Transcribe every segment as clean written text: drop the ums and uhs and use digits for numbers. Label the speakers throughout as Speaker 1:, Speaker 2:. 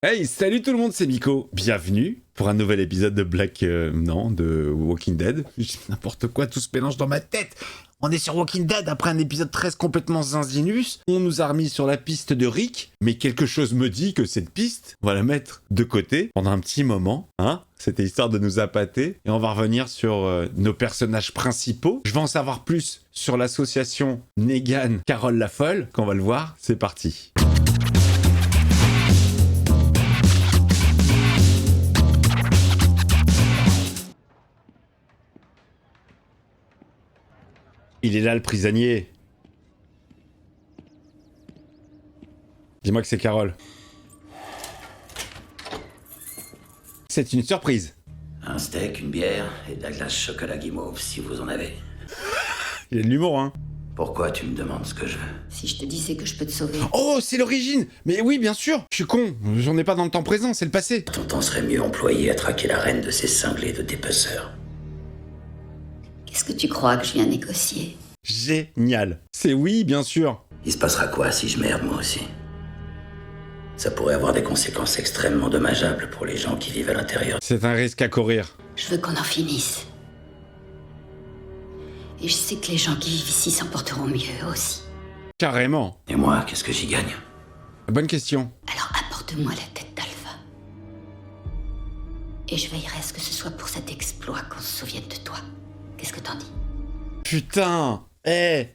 Speaker 1: Hey, salut tout le monde, c'est Miko. Bienvenue pour un nouvel épisode de de Walking Dead. N'importe quoi, tout se mélange dans ma tête. On est sur Walking Dead après un épisode 13 complètement zinzinus. On nous a remis sur la piste de Rick, mais quelque chose me dit que cette piste, on va la mettre de côté pendant un petit moment, hein. C'était histoire de nous appâter. Et on va revenir sur nos personnages principaux. Je vais en savoir plus sur l'association Negan Carole la Folle, qu'on va le voir. C'est parti. Il est là, le prisonnier. Dis-moi que c'est Carole. C'est une surprise.
Speaker 2: Un steak, une bière et de la glace chocolat guimauve, si vous en avez.
Speaker 1: Il y a de l'humour, hein.
Speaker 2: Pourquoi tu me demandes ce que je veux?
Speaker 3: Si je te dis, c'est que je peux te sauver.
Speaker 1: Oh, c'est l'origine. Mais oui, bien sûr. Je suis con. J'en ai pas dans le temps présent, c'est le passé.
Speaker 2: Ton temps serait mieux employé à traquer la reine de ces cinglés de dépeceurs.
Speaker 3: Qu'est-ce que tu crois que je viens négocier?
Speaker 1: Génial. C'est oui, bien sûr.
Speaker 2: Il se passera quoi si je merde moi aussi? Ça pourrait avoir des conséquences extrêmement dommageables pour les gens qui vivent à l'intérieur.
Speaker 1: C'est un risque à courir.
Speaker 3: Je veux qu'on en finisse. Et je sais que les gens qui vivent ici s'en porteront mieux aussi.
Speaker 1: Carrément.
Speaker 2: Et moi, qu'est-ce que j'y gagne?
Speaker 1: Bonne question.
Speaker 3: Alors apporte-moi la tête d'Alpha. Et je veillerai à ce que ce soit pour cet exploit qu'on se souvienne de toi. Qu'est-ce que t'en dis?
Speaker 1: Putain. Eh.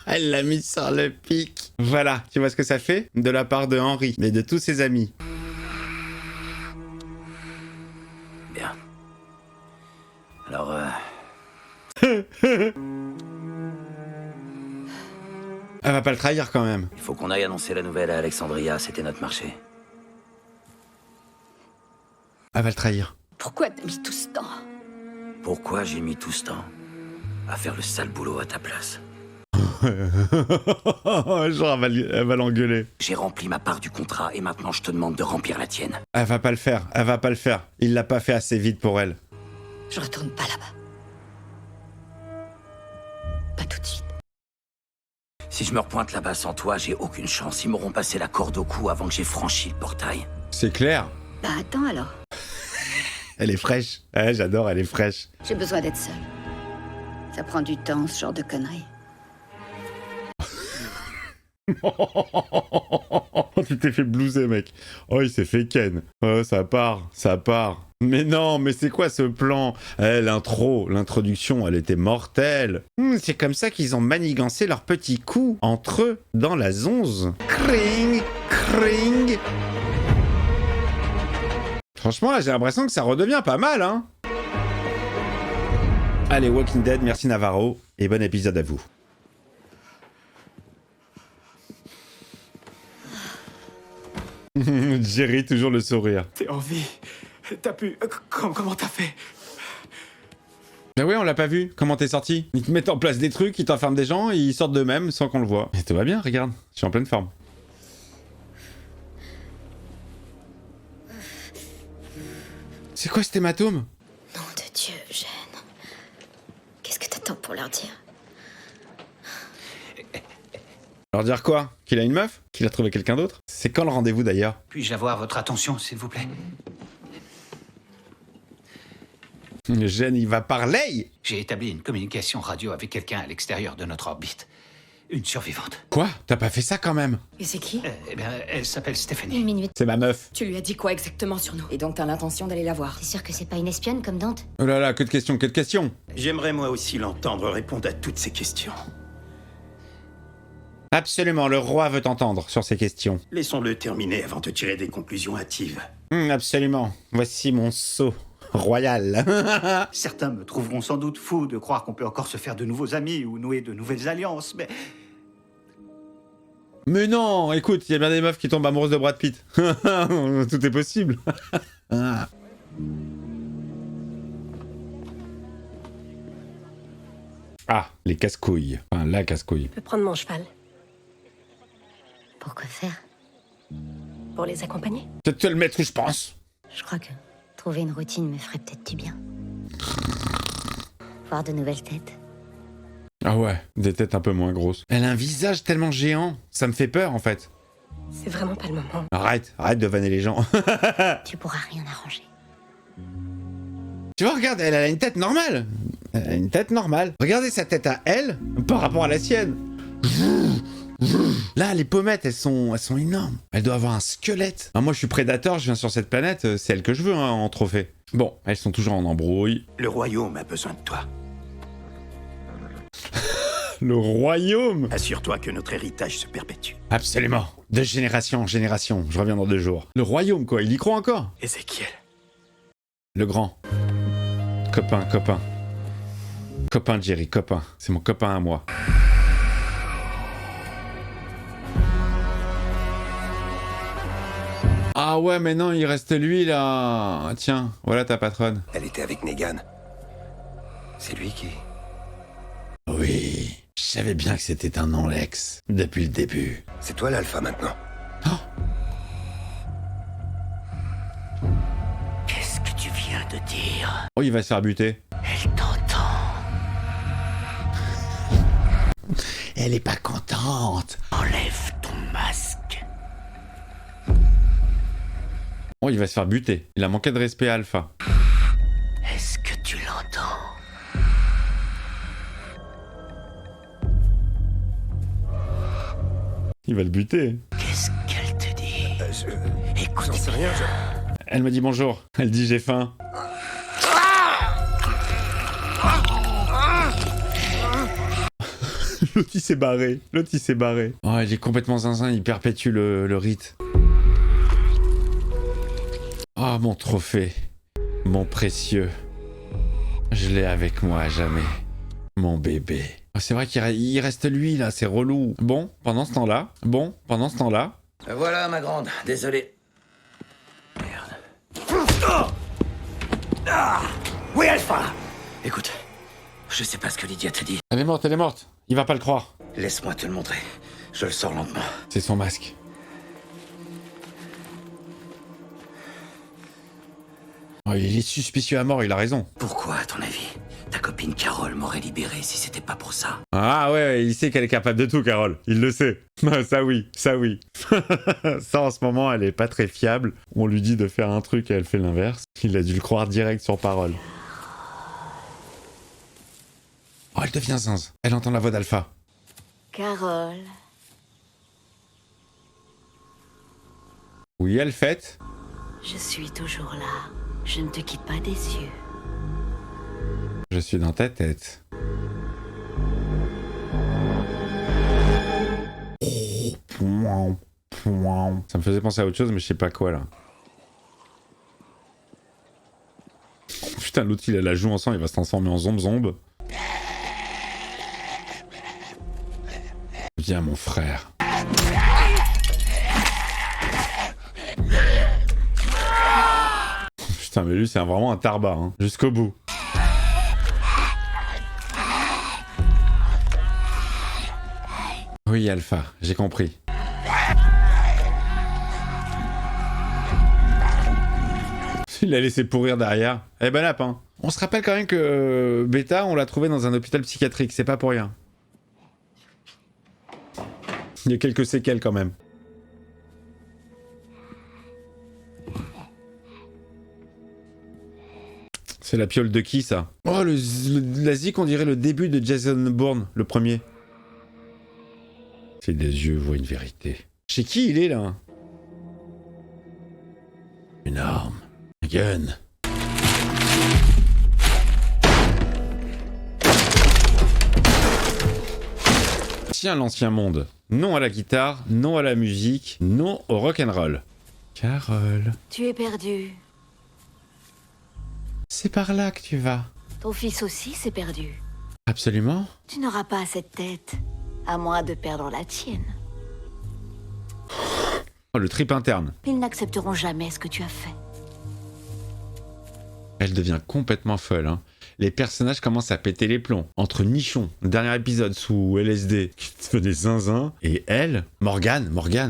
Speaker 1: Elle l'a mis sur le pic. Voilà, tu vois ce que ça fait? De la part de Henry, mais de tous ses amis.
Speaker 2: Bien. Alors,
Speaker 1: Elle va pas le trahir quand même.
Speaker 2: il faut qu'on aille annoncer la nouvelle à Alexandria, c'était notre marché.
Speaker 1: Elle va le trahir.
Speaker 3: Pourquoi t'as mis tout ce temps?
Speaker 2: Pourquoi j'ai mis tout ce temps à faire le sale boulot à ta place?
Speaker 1: Genre, elle va l'engueuler.
Speaker 2: J'ai rempli ma part du contrat et maintenant je te demande de remplir la tienne.
Speaker 1: Elle va pas le faire, elle va pas le faire. Il l'a pas fait assez vite pour elle.
Speaker 3: Je retourne pas là-bas. Pas tout de suite.
Speaker 2: Si je me repointe là-bas sans toi, j'ai aucune chance. Ils m'auront passé la corde au cou avant que j'ai franchi le portail.
Speaker 1: C'est clair.
Speaker 3: Bah attends alors.
Speaker 1: Elle est fraîche. Ouais, j'adore, elle est fraîche.
Speaker 3: J'ai besoin d'être seule. Ça prend du temps, ce genre de conneries.
Speaker 1: Tu t'es fait blouser, mec. Oh, il s'est fait ken. Oh, ça part, ça part. Mais non, mais c'est quoi ce plan? L'introduction, elle était mortelle. C'est comme ça qu'ils ont manigancé leur petit coup entre eux dans la zonze. Cring, cring. Franchement, là, j'ai l'impression que ça redevient pas mal, hein. Allez, Walking Dead, merci Navarro, et bon épisode à vous. Jerry, toujours le sourire.
Speaker 4: T'es en vie. T'as pu... Comment t'as fait?
Speaker 1: Ben oui, on l'a pas vu. Comment t'es sorti? Ils te mettent en place des trucs, ils t'enferment des gens, et ils sortent d'eux-mêmes sans qu'on le voit. Et tout va bien, regarde. Je suis en pleine forme. C'est quoi cet hématome?
Speaker 3: Nom de Dieu, Eugène. Qu'est-ce que t'attends pour leur dire?
Speaker 1: Leur dire quoi? Qu'il a une meuf? Qu'il a trouvé quelqu'un d'autre? C'est quand le rendez-vous d'ailleurs?
Speaker 4: Puis-je avoir votre attention, s'il vous plaît?
Speaker 1: Eugène, il va parler!
Speaker 4: J'ai établi une communication radio avec quelqu'un à l'extérieur de notre orbite. Une survivante.
Speaker 1: Quoi? T'as pas fait ça quand même?
Speaker 5: Et c'est qui?
Speaker 4: Eh bien, elle s'appelle Stéphanie.
Speaker 5: Une minute.
Speaker 1: C'est ma meuf.
Speaker 5: Tu lui as dit quoi exactement sur nous? Et donc t'as l'intention d'aller la voir?
Speaker 3: T'es sûr que c'est pas une espionne comme Dante?
Speaker 1: Oh là là, que de questions, que de questions!
Speaker 6: J'aimerais moi aussi l'entendre répondre à toutes ces questions.
Speaker 1: Absolument, le roi veut t'entendre sur ces questions.
Speaker 6: Laissons-le terminer avant de tirer des conclusions hâtives.
Speaker 1: Absolument. Voici mon sceau royal.
Speaker 6: Certains me trouveront sans doute fou de croire qu'on peut encore se faire de nouveaux amis ou nouer de nouvelles alliances, mais...
Speaker 1: Mais non, écoute, il y a bien des meufs qui tombent amoureuses de Brad Pitt. Tout est possible. Ah, les casse-couilles. Enfin, la casse-couille.
Speaker 5: Je peux prendre mon cheval
Speaker 3: Pourquoi faire?
Speaker 5: pour les accompagner.
Speaker 1: Peut-être te le mettre où je pense.
Speaker 3: Je crois que trouver une routine me ferait peut-être du bien. Voir de nouvelles têtes.
Speaker 1: Ah ouais, des têtes un peu moins grosses. Elle a un visage tellement géant, ça me fait peur en fait.
Speaker 5: C'est vraiment pas le moment.
Speaker 1: Arrête de vanner les gens.
Speaker 3: Tu pourras rien arranger.
Speaker 1: Tu vois, regarde, elle a une tête normale. Elle a une tête normale. Regardez sa tête à elle par rapport à la sienne. Là, les pommettes, elles sont énormes. Elle doit avoir un squelette. Ah, moi, je suis prédateur, je viens sur cette planète, c'est elle que je veux hein, en trophée. Bon, elles sont toujours en embrouille.
Speaker 7: Le royaume a besoin de toi.
Speaker 1: Le royaume.
Speaker 7: Assure-toi que notre héritage se perpétue.
Speaker 1: Absolument. De génération en génération. Je reviens dans 2 jours. Le royaume, quoi. Il y croit encore.
Speaker 7: Ézéchiel.
Speaker 1: Le grand. Copain. Copain, Jerry, copain. C'est mon copain à moi. Ah ouais, mais non, il reste lui, là. Tiens, voilà ta patronne.
Speaker 7: Elle était avec Negan. C'est lui qui...
Speaker 1: Oui, je savais bien que c'était un non-Lex, depuis le début.
Speaker 7: C'est toi l'alpha maintenant.
Speaker 2: Qu'est-ce que tu viens de dire?
Speaker 1: Oh, il va se faire buter.
Speaker 2: Elle t'entend.
Speaker 1: Elle est pas contente.
Speaker 2: Enlève ton masque.
Speaker 1: Oh, il va se faire buter. Il a manqué de respect à Alpha.
Speaker 2: Est-ce que tu l'entends?
Speaker 1: Il va le buter.
Speaker 2: Qu'est-ce qu'elle te dit? Écoute,
Speaker 7: J'en sais rien,
Speaker 1: Elle me dit bonjour. Elle dit j'ai faim. L'autre il s'est barré. Oh, il est complètement zinzin, il perpétue le rite. Oh, mon trophée. Mon précieux. Je l'ai avec moi à jamais. Mon bébé. Oh, c'est vrai qu'il reste lui, là, c'est relou. Bon, pendant ce temps-là.
Speaker 2: Voilà, ma grande, désolé. Merde. Oui, Alpha! Écoute, je sais pas ce que Lydia t'a dit.
Speaker 1: Elle est morte. Il va pas le croire.
Speaker 2: Laisse-moi te le montrer. Je le sors lentement.
Speaker 1: C'est son masque. Oh, il est suspicieux à mort, il a raison.
Speaker 2: Pourquoi, à ton avis, ta copine Carole m'aurait libéré si c'était pas pour ça?
Speaker 1: Ah ouais, il sait qu'elle est capable de tout, Carole. Il le sait. Ça oui. Ça, en ce moment, elle est pas très fiable. On lui dit de faire un truc et elle fait l'inverse. Il a dû le croire direct sur parole. Oh, elle devient zinze. Elle entend la voix d'Alpha.
Speaker 3: Carole.
Speaker 1: Oui, elle fête.
Speaker 3: Je suis toujours là. Je ne te quitte pas des yeux.
Speaker 1: Je suis dans ta tête. Ça me faisait penser à autre chose, mais je sais pas quoi, là. Putain, l'autre, il a la joue ensemble, il va se transformer en zombe. Viens, mon frère. Putain, mais lui, c'est vraiment un tarbat, hein. Jusqu'au bout. Oui, Alpha, j'ai compris. Il l'a laissé pourrir derrière. Eh ben lapin. On se rappelle quand même que Beta, on l'a trouvé dans un hôpital psychiatrique, c'est pas pour rien. Il y a quelques séquelles quand même. C'est la piole de qui, ça? Oh, la zik, on dirait le début de Jason Bourne, le premier. Ses des yeux voient une vérité. Chez qui il est, là? Une arme. Un gun. Tiens, l'ancien monde. Non à la guitare, non à la musique, non au rock'n'roll. Carole.
Speaker 3: Tu es perdu.
Speaker 1: C'est par là que tu vas.
Speaker 3: Ton fils aussi s'est perdu.
Speaker 1: Absolument.
Speaker 3: Tu n'auras pas cette tête, à moins de perdre la tienne.
Speaker 1: Oh, le trip interne.
Speaker 3: Ils n'accepteront jamais ce que tu as fait.
Speaker 1: Elle devient complètement folle, hein. Les personnages commencent à péter les plombs. Entre Nichon, dernier épisode sous LSD, qui fait des zinzins, et elle, Morgane,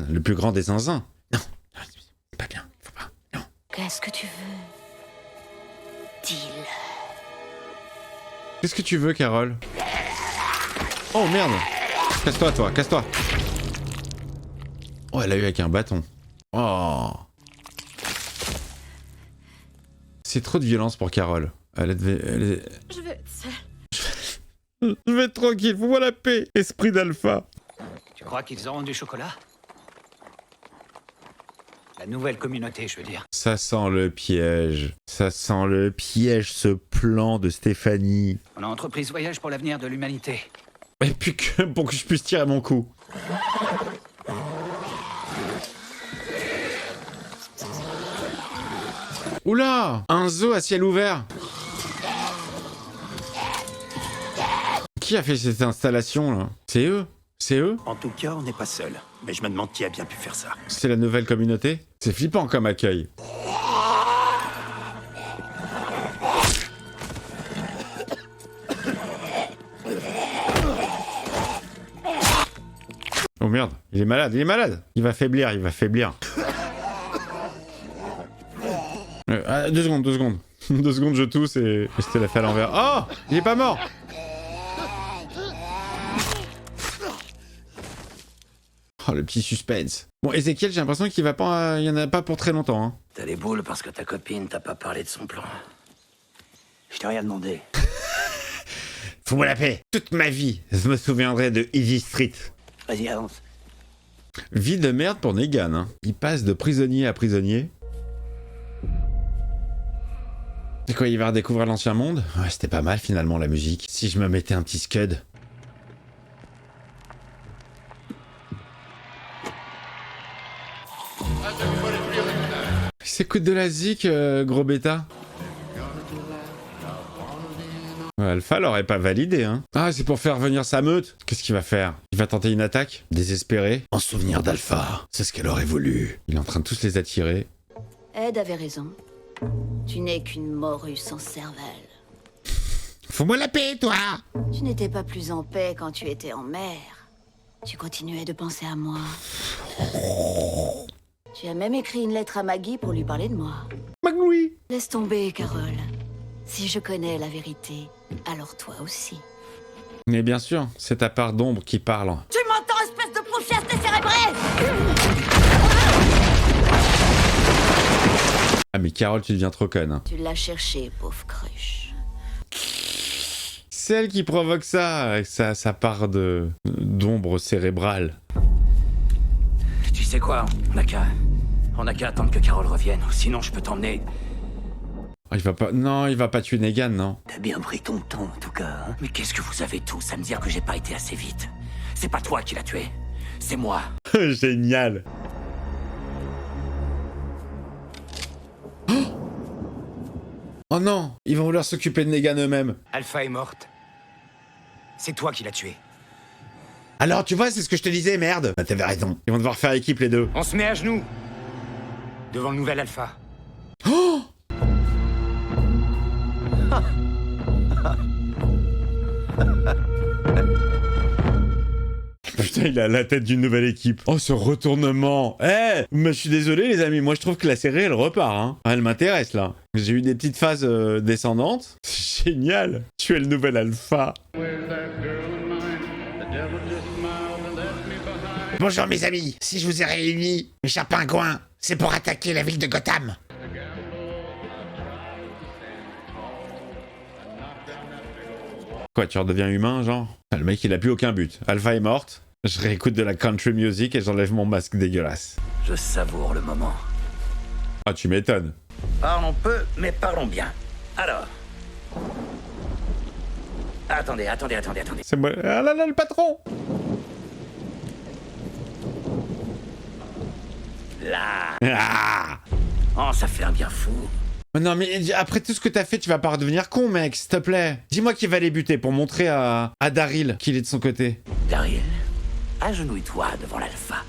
Speaker 1: le plus grand des zinzins. Non, c'est pas bien, faut pas, non.
Speaker 3: Qu'est-ce que tu veux? Dis-le.
Speaker 1: Qu'est-ce que tu veux, Carole? Oh merde. Casse-toi, toi, casse-toi. Oh, elle a eu avec un bâton. Oh. C'est trop de violence pour Carole. Elle est...
Speaker 5: Je veux être seule.
Speaker 1: Je vais être tranquille, fous-moi la paix. Esprit d'alpha.
Speaker 4: Tu crois qu'ils auront du chocolat? La nouvelle communauté, je veux dire.
Speaker 1: Ça sent le piège. Ça sent le piège, ce plan de Stéphanie.
Speaker 4: On a entrepris ce voyage pour l'avenir de l'humanité.
Speaker 1: Et puis que pour que je puisse tirer mon coup. Oula! Un zoo à ciel ouvert. Qui a fait cette installation là? C'est eux? C'est eux?
Speaker 7: En tout cas, on n'est pas seul. Mais je me demande qui a bien pu faire ça.
Speaker 1: C'est la nouvelle communauté? C'est flippant comme accueil. Oh merde, il est malade, il est malade. Il va faiblir, il va faiblir. 2 secondes, 2 secondes. 2 secondes, je tousse et c'était la fait à l'envers. Oh! Il est pas mort! Oh, le petit suspense. Bon, Ezekiel, j'ai l'impression qu'il va pas... Il y en a pas pour très longtemps, hein.
Speaker 2: T'as les boules parce que ta copine t'a pas parlé de son plan. Je t'ai rien demandé.
Speaker 1: Fous-moi la paix. Toute ma vie, je me souviendrai de Easy Street.
Speaker 2: Vas-y, avance.
Speaker 1: Vie de merde pour Negan, hein. Il passe de prisonnier à prisonnier. C'est quoi, il va redécouvrir l'ancien monde? Ouais, c'était pas mal finalement la musique. Si je me mettais un petit scud. Il s'écoute de la zik, gros bêta. Ouais, Alpha l'aurait pas validé, hein. Ah, c'est pour faire venir sa meute. Qu'est-ce qu'il va faire? Il va tenter une attaque? Désespéré? En souvenir d'Alpha, c'est ce qu'elle aurait voulu. Il est en train de tous les attirer.
Speaker 3: Ed avait raison. Tu n'es qu'une morue sans cervelle.
Speaker 1: Fous-moi la paix, toi!
Speaker 3: Tu n'étais pas plus en paix quand tu étais en mer. Tu continuais de penser à moi. Tu as même écrit une lettre à Maggie pour lui parler de moi.
Speaker 1: Magui!
Speaker 3: Laisse tomber, Carole. Si je connais la vérité, alors toi aussi.
Speaker 1: Mais bien sûr, c'est ta part d'ombre qui parle.
Speaker 3: Tu m'entends, espèce de poufiasse décérébrée!
Speaker 1: Ah mais Carole, tu deviens trop conne.
Speaker 3: Tu l'as cherché, pauvre cruche.
Speaker 1: C'est elle qui provoque ça, avec sa part d'ombre cérébrale.
Speaker 2: Tu sais quoi? On n'a qu'à attendre que Carole revienne. Sinon, je peux t'emmener.
Speaker 1: Oh, il va pas... Non, il va pas tuer Negan, non.
Speaker 2: T'as bien pris ton temps, en tout cas. Hein. Mais qu'est-ce que vous avez tous à me dire que j'ai pas été assez vite? C'est pas toi qui l'as tué. C'est moi.
Speaker 1: Génial. Oh non, ils vont vouloir s'occuper de Negan eux-mêmes.
Speaker 4: Alpha est morte. C'est toi qui l'as tuée.
Speaker 1: Alors, tu vois, c'est ce que je te disais, merde. Bah, t'avais raison. Ils vont devoir faire équipe, les deux.
Speaker 4: On se met à genoux. Devant le nouvel Alpha.
Speaker 1: Oh! Putain, il a la tête d'une nouvelle équipe. Oh, ce retournement. Eh, mais je suis désolé, les amis. Moi, je trouve que la série, elle repart. Hein. Elle m'intéresse, là. J'ai eu des petites phases descendantes. C'est génial. Tu es le nouvel Alpha. Bonjour, mes amis. Si je vous ai réunis, mes chers pingouins, c'est pour attaquer la ville de Gotham. Quoi, tu redeviens humain, genre? Le mec, il a plus aucun but. Alpha est morte. Je réécoute de la country music et j'enlève mon masque dégueulasse.
Speaker 2: Je savoure le moment.
Speaker 1: Ah, tu m'étonnes.
Speaker 2: Parlons peu, mais parlons bien. Alors... Attendez.
Speaker 1: C'est moi. Ah là là, le patron!
Speaker 2: Là...
Speaker 1: Ah!
Speaker 2: Oh, ça fait un bien fou.
Speaker 1: Non, mais après tout ce que t'as fait, tu vas pas redevenir con, mec, s'il te plaît. Dis-moi qui va les buter pour montrer à Daryl qu'il est de son côté.
Speaker 2: Daryl, agenouille-toi devant l'Alpha.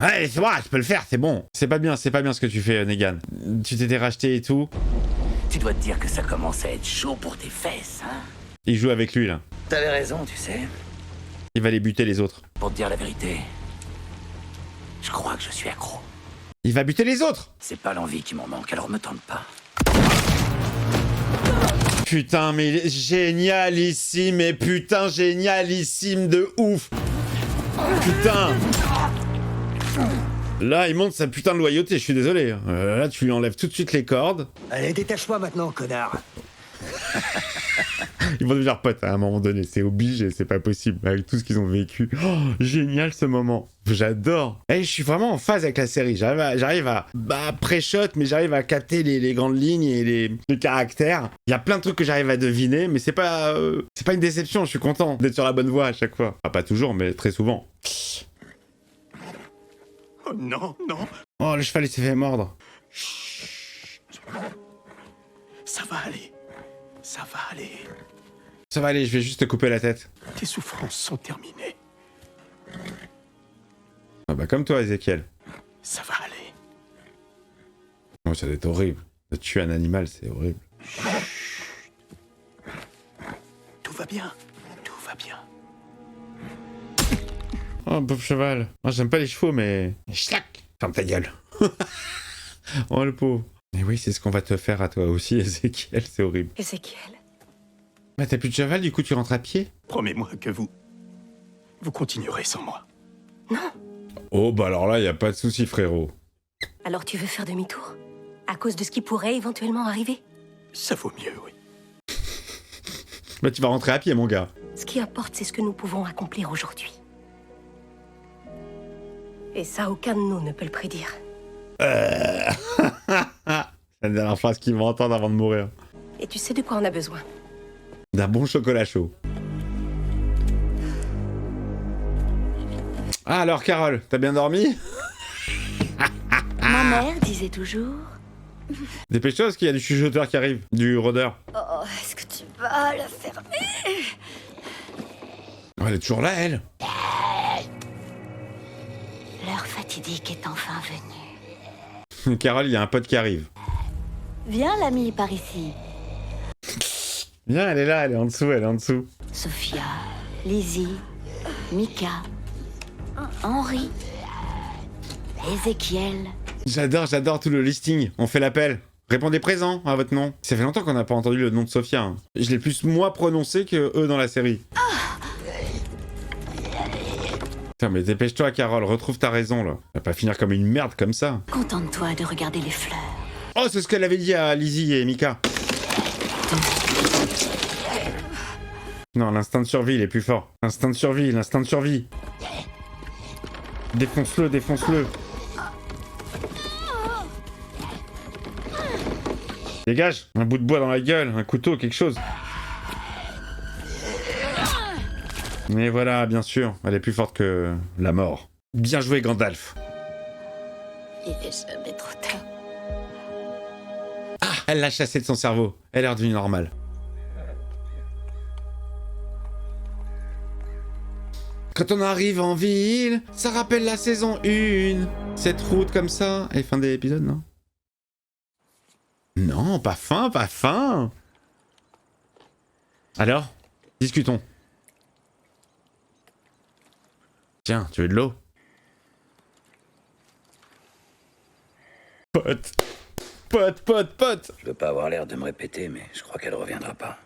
Speaker 1: Ouais, c'est moi, je peux le faire, c'est bon. C'est pas bien ce que tu fais, Negan. Tu t'étais racheté et tout.
Speaker 2: Tu dois te dire que ça commence à être chaud pour tes fesses, hein?
Speaker 1: Il joue avec lui, là.
Speaker 2: T'avais raison, tu sais.
Speaker 1: Il va les buter, les autres.
Speaker 2: Pour te dire la vérité, je crois que je suis accro.
Speaker 1: Il va buter les autres!
Speaker 2: C'est pas l'envie qui m'en manque, alors me tente pas.
Speaker 1: putain, mais il est génialissime, mais putain, génialissime de ouf. Putain. Là, il montre sa putain de loyauté, je suis désolé. Là, tu lui enlèves tout de suite les cordes.
Speaker 8: Allez, détache-moi maintenant, connard.
Speaker 1: Ils vont devenir potes à un moment donné, c'est obligé, c'est pas possible, avec tout ce qu'ils ont vécu. Oh, génial ce moment, j'adore. Et je suis vraiment en phase avec la série, j'arrive à pré-shot, mais j'arrive à capter les grandes lignes et les caractères. Il y a plein de trucs que j'arrive à deviner, mais c'est pas une déception, je suis content d'être sur la bonne voie à chaque fois. Enfin, pas toujours, mais très souvent.
Speaker 7: Oh non, non.
Speaker 1: Oh, le cheval il s'est fait mordre.
Speaker 7: Ça va aller. Ça va aller.
Speaker 1: Ça va aller, je vais juste te couper la tête.
Speaker 7: Tes souffrances sont terminées.
Speaker 1: Ah bah comme toi, Ezekiel.
Speaker 7: Ça va aller.
Speaker 1: Oh, ça doit être horrible. De tuer un animal, c'est horrible.
Speaker 7: Tout va bien. Tout va bien.
Speaker 1: Oh, pauvre cheval. Moi, j'aime pas les chevaux, mais... Schlac. Ferme ta gueule. Oh, le pauvre. Et oui, c'est ce qu'on va te faire à toi aussi, Ezekiel, c'est horrible.
Speaker 5: Ézéchiel.
Speaker 1: Bah, t'as plus de cheval, du coup, tu rentres à pied?
Speaker 7: Promets-moi que vous continuerez sans moi.
Speaker 1: Oh, bah alors là, y a pas de souci, frérot.
Speaker 5: Alors tu veux faire demi-tour? À cause de ce qui pourrait éventuellement arriver?
Speaker 7: Ça vaut mieux, oui.
Speaker 1: Bah, tu vas rentrer à pied, mon gars.
Speaker 5: Ce qui importe, c'est ce que nous pouvons accomplir aujourd'hui. Et ça, aucun de nous ne peut le prédire.
Speaker 1: C'est la dernière phrase qu'il va entendre avant de mourir.
Speaker 5: Et tu sais de quoi on a besoin?
Speaker 1: D'un bon chocolat chaud. Ah alors, Carole, t'as bien dormi?
Speaker 3: Ma mère disait toujours...
Speaker 1: Dépêche-toi, parce qu'il y a du chuchoteur qui arrive, du rôdeur.
Speaker 3: Oh, est-ce que tu vas la fermer?
Speaker 1: Oh, elle est toujours là, elle.
Speaker 3: L'heure fatidique est enfin venue.
Speaker 1: Carole, il y a un pote qui arrive.
Speaker 3: Viens, l'ami, par ici.
Speaker 1: Viens, elle est là, elle est en dessous, elle est en dessous.
Speaker 3: Sophia, Lizzie, Mika, Henri, Ézéchiel.
Speaker 1: J'adore tout le listing. On fait l'appel. Répondez présent à votre nom. Ça fait longtemps qu'on n'a pas entendu le nom de Sophia. Hein. Je l'ai plus moi prononcé que eux dans la série. Putain, mais dépêche-toi, Carole, retrouve ta raison, là. Elle va pas finir comme une merde comme ça.
Speaker 3: Contente-toi de regarder les fleurs.
Speaker 1: Oh, c'est ce qu'elle avait dit à Lizzie et Mika. Non, l'instinct de survie, il est plus fort. L'instinct de survie. Défonce-le, défonce-le. Dégage, un bout de bois dans la gueule, un couteau, quelque chose. Mais voilà, bien sûr, elle est plus forte que la mort. Bien joué, Gandalf.
Speaker 3: Il est jamais trop tard.
Speaker 1: Ah, elle l'a chassé de son cerveau. Elle est redevenue normale. Quand on arrive en ville, ça rappelle la saison 1. Cette route comme ça. Et fin des épisodes, non? Non, pas fin, pas fin. Alors, discutons. Tiens, tu veux de l'eau? Pote.
Speaker 2: Je veux pas avoir l'air de me répéter, mais je crois qu'elle reviendra pas.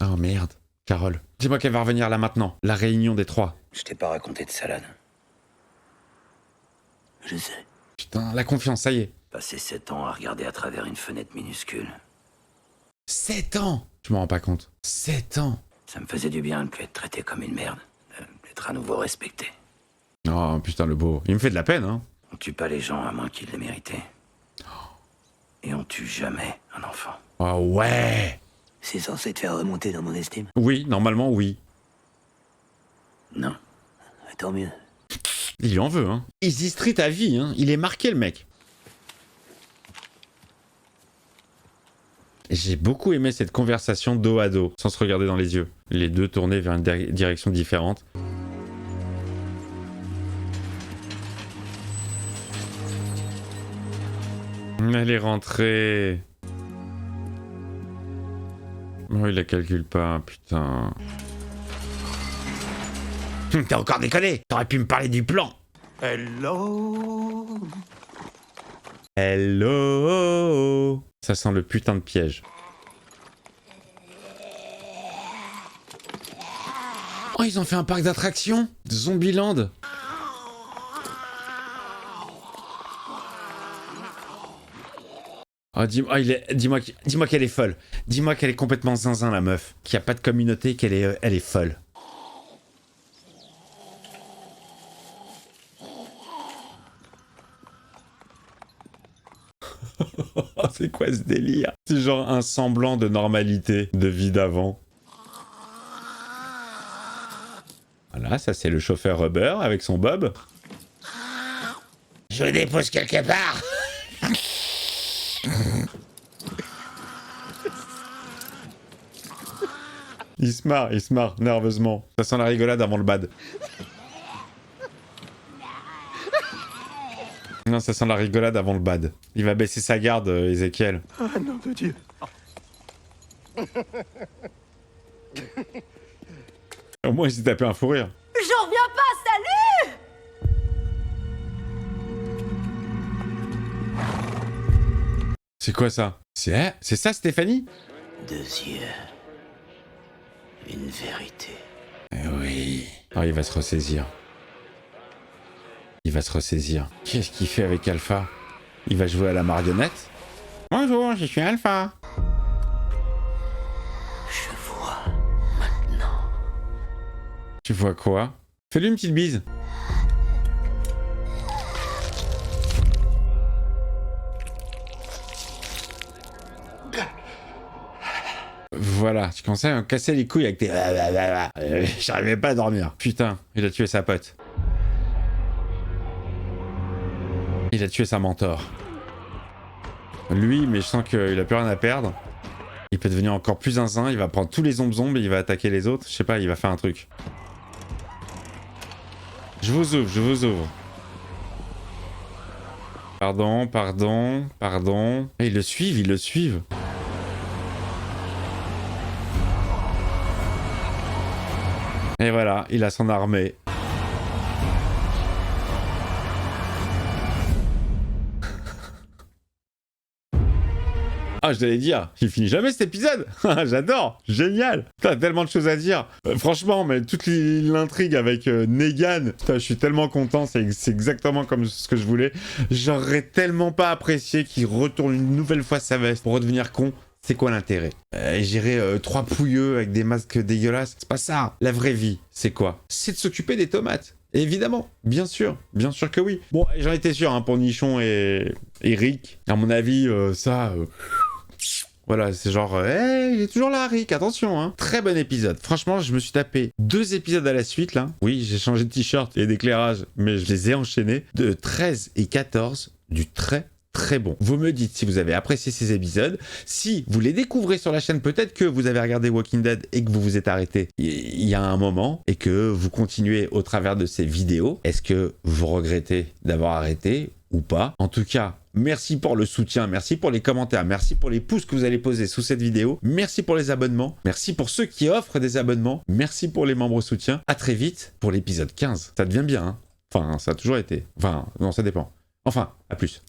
Speaker 1: Oh merde. Carole, dis-moi qu'elle va revenir là maintenant. La réunion des trois.
Speaker 2: Je t'ai pas raconté de salade.
Speaker 8: Je sais.
Speaker 1: Putain, la confiance, ça y est.
Speaker 2: Passé 7 ans à regarder à travers une fenêtre minuscule.
Speaker 1: 7 ans! Je m'en rends pas compte. 7 ans!
Speaker 2: Ça me faisait du bien de plus être traité comme une merde. D'être à nouveau respecté.
Speaker 1: Oh putain, le beau. Il me fait de la peine, hein.
Speaker 2: On tue pas les gens à moins qu'ils les méritaient. Et on tue jamais un enfant.
Speaker 1: Oh ouais!
Speaker 8: C'est censé te faire remonter dans mon estime.
Speaker 1: Oui, normalement, oui.
Speaker 2: Non.
Speaker 8: Tant mieux.
Speaker 1: Il lui en veut, hein. Easy Street à vie, hein. Il est marqué, le mec. J'ai beaucoup aimé cette conversation dos à dos, sans se regarder dans les yeux. Les deux tournés vers une direction différente. Elle est rentrée. Oh, il la calcule pas, putain. T'as encore déconné. T'aurais pu me parler du plan.
Speaker 7: Hello.
Speaker 1: Hello. Ça sent le putain de piège. Oh, ils ont fait un parc d'attractions, Zombieland. Oh, dis-moi qu'elle est folle. Dis-moi qu'elle est complètement zinzin, la meuf. Qu'il n'y a pas de communauté, elle est folle. C'est quoi ce délire? C'est genre un semblant de normalité, de vie d'avant. Voilà, ça c'est le chauffeur Uber avec son bob. Je dépose quelque part. Il se marre nerveusement. Ça sent la rigolade avant le bad. Non, ça sent la rigolade avant le bad. Il va baisser sa garde, Ezekiel.
Speaker 7: Ah, nom de Dieu.
Speaker 1: Au moins, il s'est tapé un fou rire.
Speaker 3: J'en reviens pas, salut!
Speaker 1: C'est quoi ça? C'est ça, Stéphanie?
Speaker 8: 2 yeux. Une vérité.
Speaker 1: Oui. Ah, il va se ressaisir. Qu'est-ce qu'il fait avec Alpha? Il va jouer à la marionnette? Bonjour, je suis Alpha.
Speaker 8: Je vois maintenant.
Speaker 1: Tu vois quoi? Fais-lui une petite bise. Voilà, tu commençais à me casser les couilles avec tes... J'arrivais pas à dormir. Putain, il a tué sa pote. Il a tué sa mentor. Lui, mais je sens qu'il a plus rien à perdre. Il peut devenir encore plus zinzin, il va prendre tous les zombies et il va attaquer les autres. Je sais pas, il va faire un truc. Je vous ouvre. Pardon. Et ils le suivent. Et voilà, il a son armée. Ah, je t'allais dire, il finit jamais cet épisode. J'adore, génial. Putain, tellement de choses à dire. Franchement, mais toute l'intrigue avec Negan, putain, je suis tellement content, c'est exactement comme ce que je voulais. J'aurais tellement pas apprécié qu'il retourne une nouvelle fois sa veste pour redevenir con. C'est quoi l'intérêt? Gérer 3 pouilleux avec des masques dégueulasses, c'est pas ça. La vraie vie, c'est quoi? C'est de s'occuper des tomates. Évidemment, bien sûr que oui. Bon, j'en étais sûr, hein, pour Nichon et Rick. À mon avis, voilà, c'est genre, il est toujours là, Rick, attention, hein. Très bon épisode. Franchement, je me suis tapé 2 épisodes à la suite, là. Oui, j'ai changé de t-shirt et d'éclairage, mais je les ai enchaînés. De 13 et 14, du très bon. Vous me dites si vous avez apprécié ces épisodes. Si vous les découvrez sur la chaîne, peut-être que vous avez regardé Walking Dead et que vous vous êtes arrêté il y a un moment et que vous continuez au travers de ces vidéos. Est-ce que vous regrettez d'avoir arrêté ou pas? En tout cas, merci pour le soutien, merci pour les commentaires, merci pour les pouces que vous allez poser sous cette vidéo, merci pour les abonnements, merci pour ceux qui offrent des abonnements, merci pour les membres soutien. À très vite pour l'épisode 15. Ça devient bien, hein. Enfin, ça a toujours été. Enfin, non, ça dépend. Enfin, à plus.